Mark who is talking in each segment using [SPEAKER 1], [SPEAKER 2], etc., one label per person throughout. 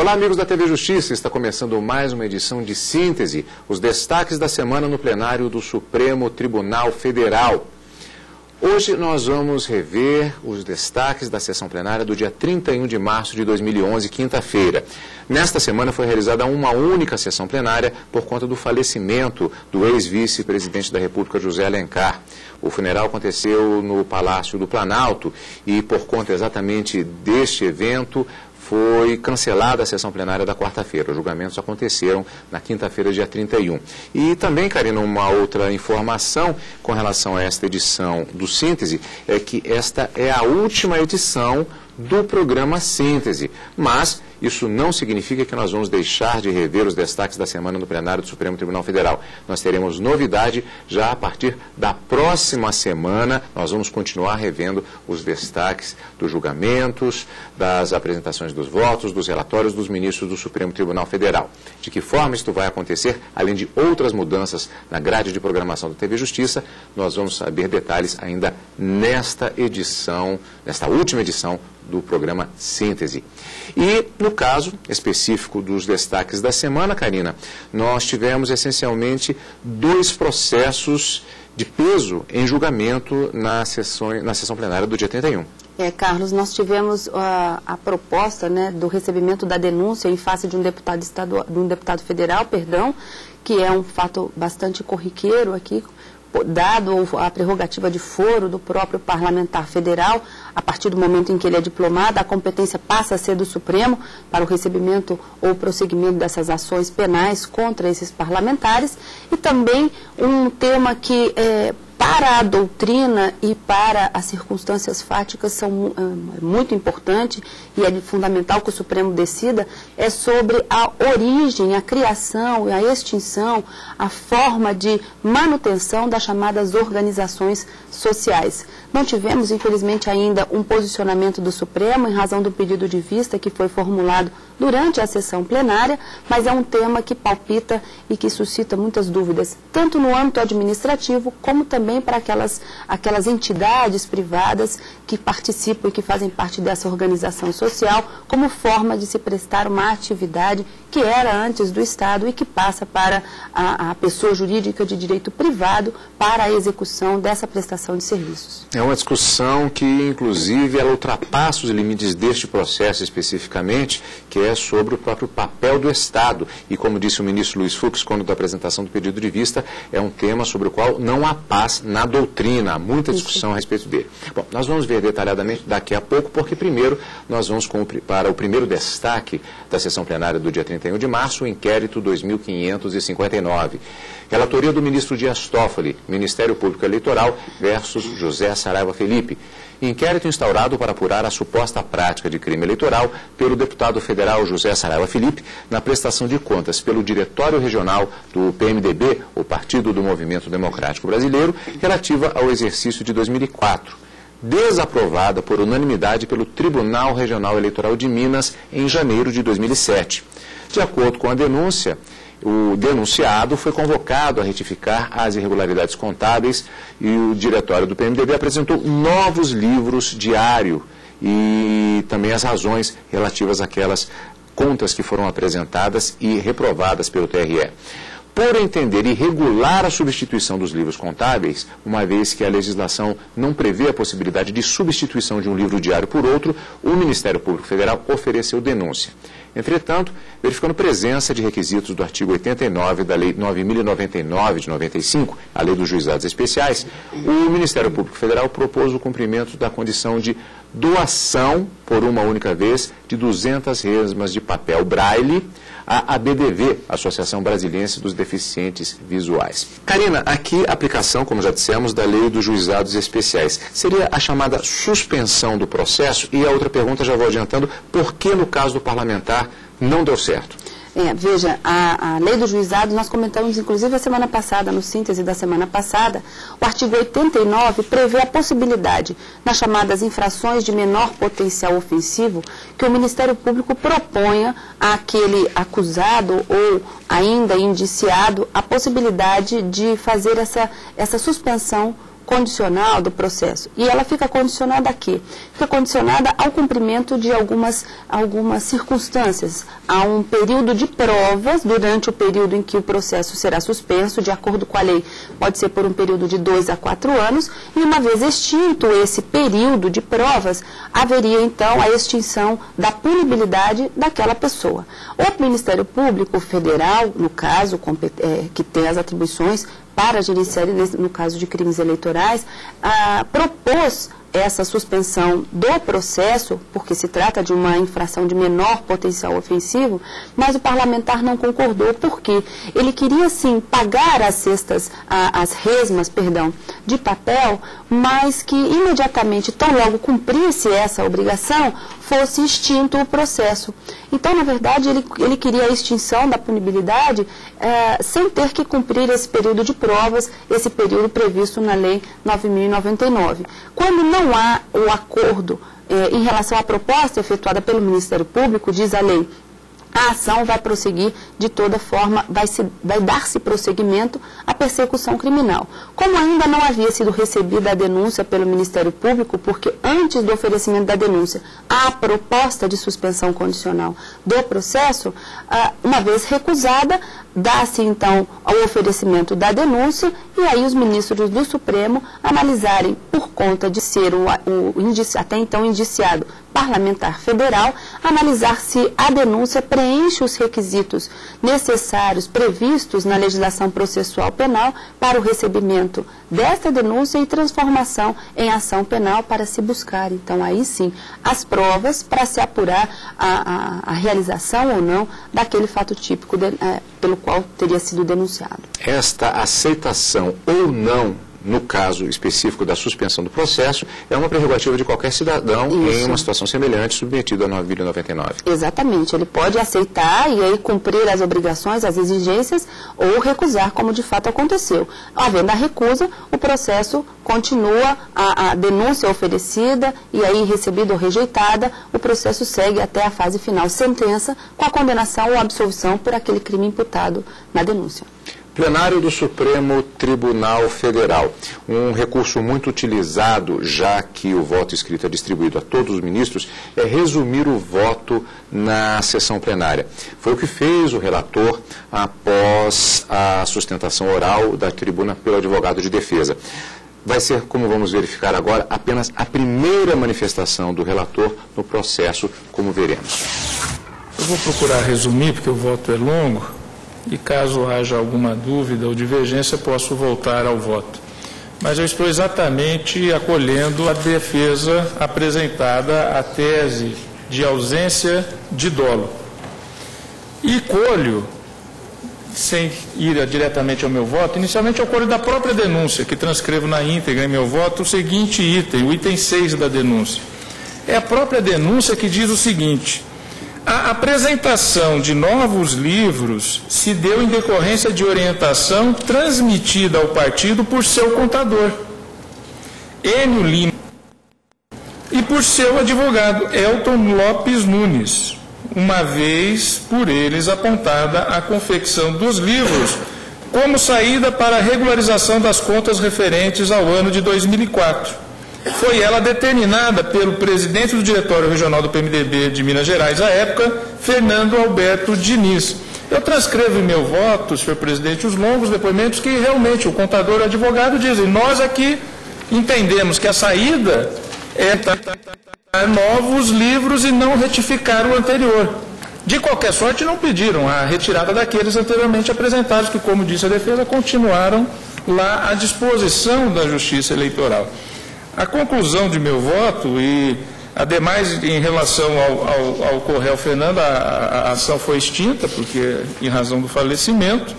[SPEAKER 1] Olá, amigos da TV Justiça, está começando mais uma edição de Síntese, os destaques da semana no plenário do Supremo Tribunal Federal. Hoje nós vamos rever os destaques da sessão plenária do dia 31 de março de 2011, quinta-feira. Nesta semana foi realizada uma única sessão plenária por conta do falecimento do ex-vice-presidente da República, José Alencar. O funeral aconteceu no Palácio do Planalto e, por conta exatamente deste evento, foi cancelada a sessão plenária da quarta-feira. Os julgamentos aconteceram na quinta-feira, dia 31. E também, Karina, uma outra informação com relação a esta edição do Síntese é que esta é a última edição do programa Síntese, mas isso não significa que nós vamos deixar de rever os destaques da semana no plenário do Supremo Tribunal Federal. Nós teremos novidade já a partir da próxima semana. Nós vamos continuar revendo os destaques dos julgamentos, das apresentações dos votos, dos relatórios dos ministros do Supremo Tribunal Federal. De que forma isto vai acontecer, além de outras mudanças na grade de programação da TV Justiça, nós vamos saber detalhes ainda nesta edição, nesta última edição do programa Síntese. E, no caso específico dos destaques da semana, Karina, nós tivemos essencialmente dois processos de peso em julgamento na sessão plenária do dia 31.
[SPEAKER 2] Carlos, nós tivemos a proposta, do recebimento da denúncia em face de um deputado federal, que é um fato bastante corriqueiro aqui, dado a prerrogativa de foro do próprio parlamentar federal. A partir do momento em que ele é diplomado, a competência passa a ser do Supremo para o recebimento ou prosseguimento dessas ações penais contra esses parlamentares. E também um tema que, para a doutrina e para as circunstâncias fáticas, é muito importante e é fundamental que o Supremo decida, é sobre a origem, a criação e a extinção, a forma de manutenção das chamadas organizações sociais. Não tivemos, infelizmente, ainda um posicionamento do Supremo em razão do pedido de vista que foi formulado durante a sessão plenária, mas é um tema que palpita e que suscita muitas dúvidas, tanto no âmbito administrativo, como também para aquelas entidades privadas que participam e que fazem parte dessa organização social, como forma de se prestar uma atividade que era antes do Estado e que passa para a pessoa jurídica de direito privado para a execução dessa prestação de serviços.
[SPEAKER 1] É uma discussão que, inclusive, ela ultrapassa os limites deste processo especificamente, que é sobre o próprio papel do Estado. E, como disse o ministro Luiz Fux, quando da apresentação do pedido de vista, é um tema sobre o qual não há paz na doutrina, há muita discussão a respeito dele. Bom, nós vamos ver detalhadamente daqui a pouco, porque primeiro nós vamos para o primeiro destaque da sessão plenária do dia 31 de março, o inquérito 2559. Relatoria do ministro Dias Toffoli, Ministério Público Eleitoral versus José Saraiva Felipe. Inquérito instaurado para apurar a suposta prática de crime eleitoral pelo deputado federal José Saraiva Felipe na prestação de contas pelo Diretório Regional do PMDB, o Partido do Movimento Democrático Brasileiro, relativa ao exercício de 2004. Desaprovada por unanimidade pelo Tribunal Regional Eleitoral de Minas em janeiro de 2007. De acordo com a denúncia, o denunciado foi convocado a retificar as irregularidades contábeis e o diretório do PMDB apresentou novos livros diário e também as razões relativas àquelas contas que foram apresentadas e reprovadas pelo TRE. Por entender irregular a substituição dos livros contábeis, uma vez que a legislação não prevê a possibilidade de substituição de um livro diário por outro, o Ministério Público Federal ofereceu denúncia. Entretanto, verificando presença de requisitos do artigo 89 da Lei 9.099 de 95, a Lei dos Juizados Especiais, o Ministério Público Federal propôs o cumprimento da condição de doação, por uma única vez, de 200 resmas de papel braille à ABDV, Associação Brasiliense dos Deficientes Visuais. Karina, aqui a aplicação, como já dissemos, da Lei dos Juizados Especiais. Seria a chamada suspensão do processo? E a outra pergunta, já vou adiantando, por que no caso do parlamentar não deu certo?
[SPEAKER 2] Veja, a lei do juizado, nós comentamos inclusive a semana passada, no síntese da semana passada, o artigo 89 prevê a possibilidade, nas chamadas infrações de menor potencial ofensivo, que o Ministério Público proponha àquele acusado ou ainda indiciado a possibilidade de fazer essa suspensão condicional do processo. E ela fica condicionada a quê? Fica condicionada ao cumprimento de algumas circunstâncias. Há um período de provas durante o período em que o processo será suspenso, de acordo com a lei, pode ser por um período de 2 a 4 anos, e uma vez extinto esse período de provas, haveria então a extinção da punibilidade daquela pessoa. O Ministério Público Federal, no caso, que tem as atribuições para gerenciar, no caso de crimes eleitorais, propôs essa suspensão do processo, porque se trata de uma infração de menor potencial ofensivo, mas o parlamentar não concordou, porque ele queria, sim, pagar as resmas de papel, mas que imediatamente, tão logo cumprisse essa obrigação, fosse extinto o processo. Então, na verdade, ele queria a extinção da punibilidade sem ter que cumprir esse período de provas, esse período previsto na Lei 9.099. Quando não há o acordo em relação à proposta efetuada pelo Ministério Público, diz a lei, a ação vai prosseguir de toda forma, vai dar-se prosseguimento à persecução criminal. Como ainda não havia sido recebida a denúncia pelo Ministério Público, porque antes do oferecimento da denúncia há a proposta de suspensão condicional do processo, uma vez recusada, dá-se então ao oferecimento da denúncia e aí os ministros do Supremo analisarem, por conta de ser o até então indiciado parlamentar federal, analisar se a denúncia preenche os requisitos necessários previstos na legislação processual penal para o recebimento desta denúncia e transformação em ação penal para se buscar, então, aí sim, as provas para se apurar a realização ou não daquele fato típico pelo qual teria sido denunciado.
[SPEAKER 1] Esta aceitação ou não, no caso específico da suspensão do processo, é uma prerrogativa de qualquer cidadão em uma situação semelhante submetido a 9.099.
[SPEAKER 2] Exatamente, ele pode aceitar e aí cumprir as obrigações, as exigências, ou recusar, como de fato aconteceu. Havendo a recusa, o processo continua, a denúncia oferecida e aí recebida ou rejeitada, o processo segue até a fase final, sentença, com a condenação ou absolvição por aquele crime imputado na denúncia.
[SPEAKER 1] Plenário do Supremo Tribunal Federal. Um recurso muito utilizado, já que o voto escrito é distribuído a todos os ministros, é resumir o voto na sessão plenária. Foi o que fez o relator após a sustentação oral da tribuna pelo advogado de defesa. Vai ser, como vamos verificar agora, apenas a primeira manifestação do relator no processo, como veremos.
[SPEAKER 3] Eu vou procurar resumir, porque o voto é longo. E caso haja alguma dúvida ou divergência, posso voltar ao voto. Mas eu estou exatamente acolhendo a defesa apresentada à tese de ausência de dolo. E colho, sem ir diretamente ao meu voto, inicialmente eu colho da própria denúncia, que transcrevo na íntegra em meu voto, o seguinte item, o item 6 da denúncia. É a própria denúncia que diz o seguinte: a apresentação de novos livros se deu em decorrência de orientação transmitida ao partido por seu contador, Enio Lima, e por seu advogado, Elton Lopes Nunes, uma vez por eles apontada a confecção dos livros como saída para a regularização das contas referentes ao ano de 2004. Foi ela determinada pelo presidente do Diretório Regional do PMDB de Minas Gerais, à época, Fernando Alberto Diniz. Eu transcrevo em meu voto, senhor presidente, os longos depoimentos que realmente o contador e o advogado dizem. Nós aqui entendemos que a saída é dar novos livros e não retificar o anterior. De qualquer sorte, não pediram a retirada daqueles anteriormente apresentados, que, como disse a defesa, continuaram lá à disposição da Justiça Eleitoral. A conclusão de meu voto, e ademais em relação ao Correio Fernando, a ação foi extinta, porque em razão do falecimento,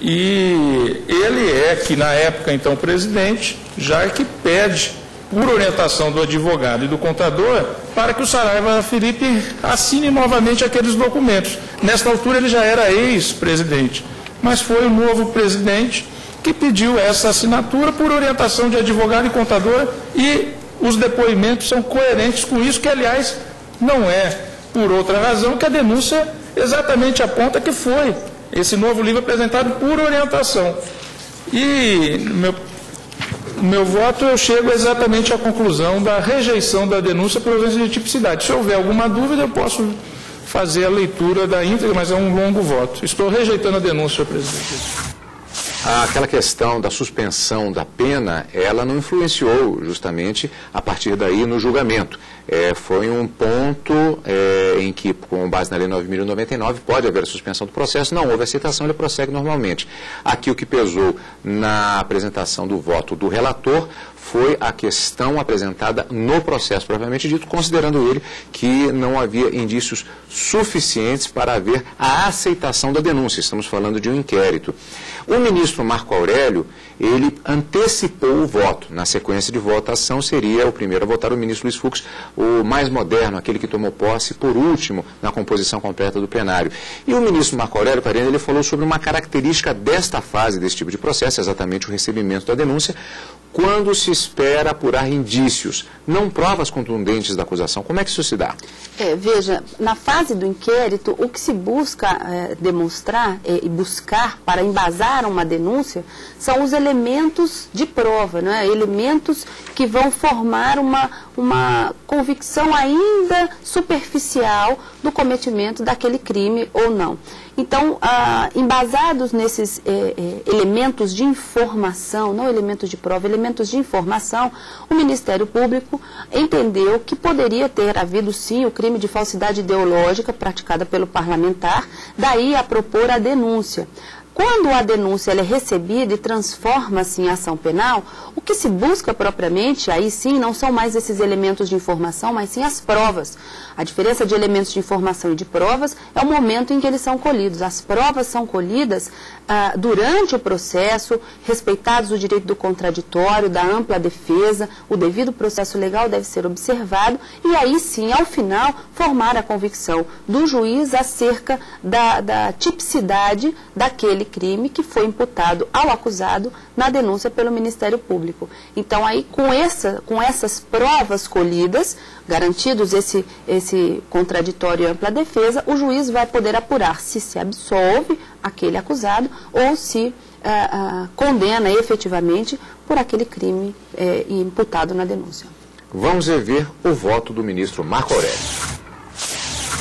[SPEAKER 3] e ele é que na época então presidente, já que pede, por orientação do advogado e do contador, para que o Saraiva Felipe assine novamente aqueles documentos. Nesta altura ele já era ex-presidente, mas foi o novo presidente que pediu essa assinatura por orientação de advogado e contador, e os depoimentos são coerentes com isso, que, aliás, não é por outra razão que a denúncia exatamente aponta que foi esse novo livro apresentado por orientação. E O meu voto, eu chego exatamente à conclusão da rejeição da denúncia por ausência de tipicidade. Se houver alguma dúvida, eu posso fazer a leitura da íntegra, mas é um longo voto. Estou rejeitando a denúncia, senhor presidente.
[SPEAKER 1] Aquela questão da suspensão da pena, ela não influenciou justamente a partir daí no julgamento. Foi um ponto em que, com base na Lei 9.099, pode haver a suspensão do processo, não houve aceitação, ele prossegue normalmente. Aqui o que pesou na apresentação do voto do relator foi a questão apresentada no processo propriamente dito, considerando ele que não havia indícios suficientes para haver a aceitação da denúncia. Estamos falando de um inquérito. O ministro Marco Aurélio, ele antecipou o voto. Na sequência de votação, seria o primeiro a votar o ministro Luiz Fux, o mais moderno, aquele que tomou posse por último na composição completa do plenário. E o ministro Marco Aurélio Parente, ele falou sobre uma característica desta fase, desse tipo de processo, exatamente o recebimento da denúncia, quando se espera apurar indícios, não provas contundentes da acusação. Como é que isso se dá?
[SPEAKER 2] Veja, na fase do inquérito, o que se busca demonstrar e buscar para embasar uma denúncia são os elementos de prova, né? Elementos que vão formar uma convicção ainda superficial do cometimento daquele crime ou não. Então, embasados nesses elementos de informação, não elementos de prova, elementos de informação, o Ministério Público entendeu que poderia ter havido, sim, o crime de falsidade ideológica praticada pelo parlamentar, daí a propor a denúncia. Quando a denúncia ela é recebida e transforma-se em ação penal, o que se busca propriamente, aí sim, não são mais esses elementos de informação, mas sim as provas. A diferença de elementos de informação e de provas é o momento em que eles são colhidos. As provas são colhidas durante o processo, respeitados o direito do contraditório, da ampla defesa, o devido processo legal deve ser observado e aí sim, ao final, formar a convicção do juiz acerca da tipicidade daquele crime que foi imputado ao acusado na denúncia pelo Ministério Público. Então, aí, com essas provas colhidas, garantidos esse contraditório e ampla defesa, o juiz vai poder apurar se absolve aquele acusado ou se condena efetivamente por aquele crime imputado na denúncia.
[SPEAKER 1] Vamos ver o voto do ministro Marco Aurélio.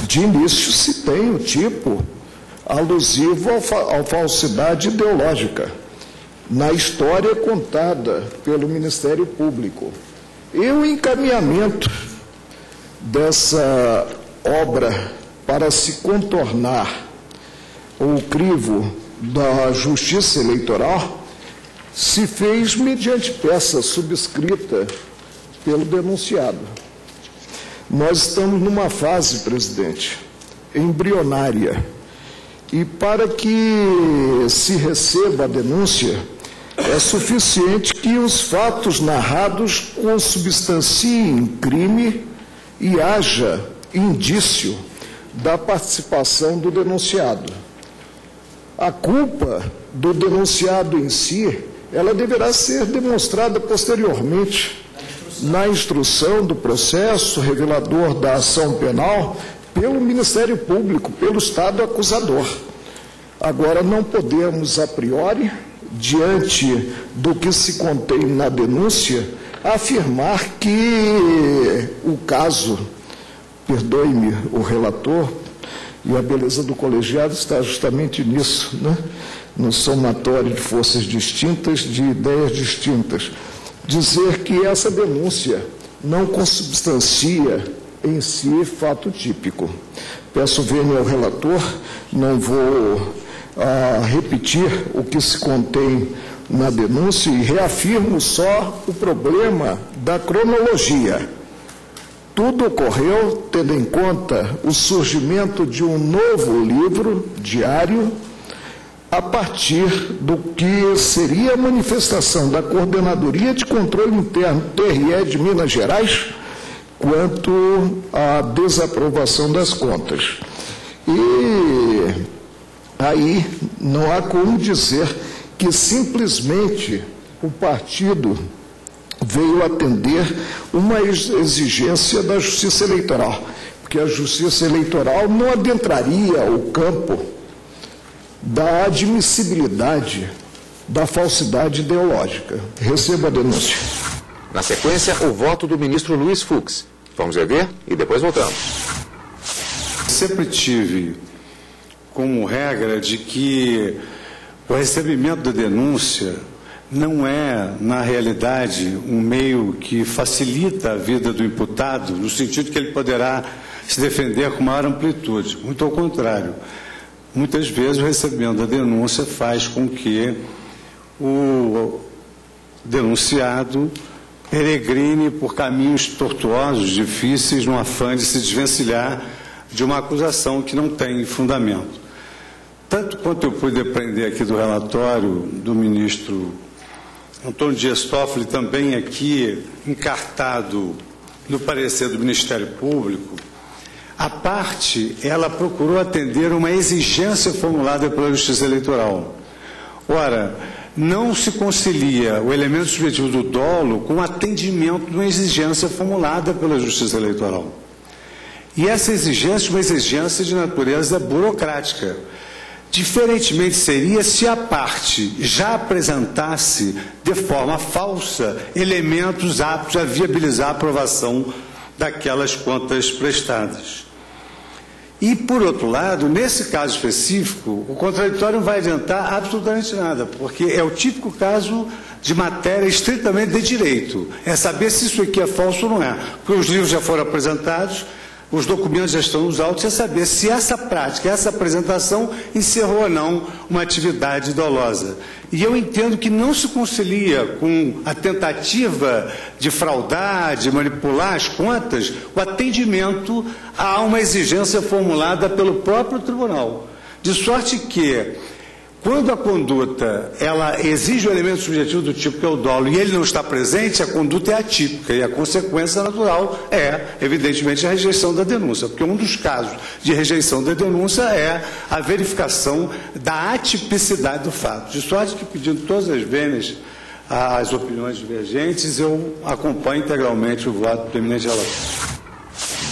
[SPEAKER 4] De início se tem o tipo alusivo à falsidade ideológica na história contada pelo Ministério Público. E o encaminhamento dessa obra para se contornar o crivo da Justiça Eleitoral se fez mediante peça subscrita pelo denunciado. Nós estamos numa fase, presidente, embrionária. E para que se receba a denúncia, é suficiente que os fatos narrados consubstanciem crime e haja indício da participação do denunciado. A culpa do denunciado em si, ela deverá ser demonstrada posteriormente na instrução do processo revelador da ação penal pelo Ministério Público, pelo Estado acusador. Agora, não podemos, a priori, diante do que se contém na denúncia, afirmar que o caso, perdoe-me o relator, e a beleza do colegiado está justamente nisso, né? No somatório de forças distintas, de ideias distintas. Dizer que essa denúncia não consubstancia em si fato típico. Peço vênia ao relator, não vou repetir o que se contém na denúncia e reafirmo só o problema da cronologia. Tudo ocorreu tendo em conta o surgimento de um novo livro diário a partir do que seria a manifestação da Coordenadoria de Controle Interno TRE de Minas Gerais quanto à desaprovação das contas. E aí não há como dizer que simplesmente o partido veio atender uma exigência da Justiça Eleitoral, porque a Justiça Eleitoral não adentraria o campo da admissibilidade da falsidade ideológica. Receba a denúncia.
[SPEAKER 1] Na sequência, o voto do ministro Luiz Fux. Vamos rever e depois voltamos.
[SPEAKER 5] Sempre tive como regra de que o recebimento da denúncia não é, na realidade, um meio que facilita a vida do imputado, no sentido que ele poderá se defender com maior amplitude. Muito ao contrário. Muitas vezes o recebimento da denúncia faz com que o denunciado peregrine por caminhos tortuosos, difíceis, no afã de se desvencilhar de uma acusação que não tem fundamento. Tanto quanto eu pude aprender aqui do relatório do ministro Antônio Dias Toffoli, também aqui encartado no parecer do Ministério Público, a parte, ela procurou atender uma exigência formulada pela Justiça Eleitoral. Ora, não se concilia o elemento subjetivo do dolo com o atendimento de uma exigência formulada pela Justiça Eleitoral. E essa exigência é uma exigência de natureza burocrática. Diferentemente seria se a parte já apresentasse de forma falsa elementos aptos a viabilizar a aprovação daquelas contas prestadas. E, por outro lado, nesse caso específico, o contraditório não vai adiantar absolutamente nada, porque é o típico caso de matéria estritamente de direito. É saber se isso aqui é falso ou não é. Porque os livros já foram apresentados, os documentos já estão nos autos, é saber se essa prática, essa apresentação encerrou ou não uma atividade dolosa. E eu entendo que não se concilia com a tentativa de fraudar, de manipular as contas, o atendimento a uma exigência formulada pelo próprio tribunal. De sorte que, quando a conduta ela exige o elemento subjetivo do tipo que é o dolo e ele não está presente, a conduta é atípica e a consequência natural é, evidentemente, a rejeição da denúncia, porque um dos casos de rejeição da denúncia é a verificação da atipicidade do fato. De sorte que, pedindo todas as vênias às opiniões divergentes, eu acompanho integralmente o voto do eminente relator.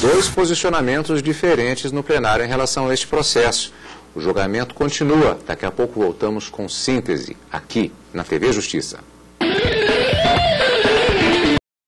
[SPEAKER 1] Dois posicionamentos diferentes no plenário em relação a este processo. O julgamento continua. Daqui a pouco voltamos com síntese, aqui na TV Justiça.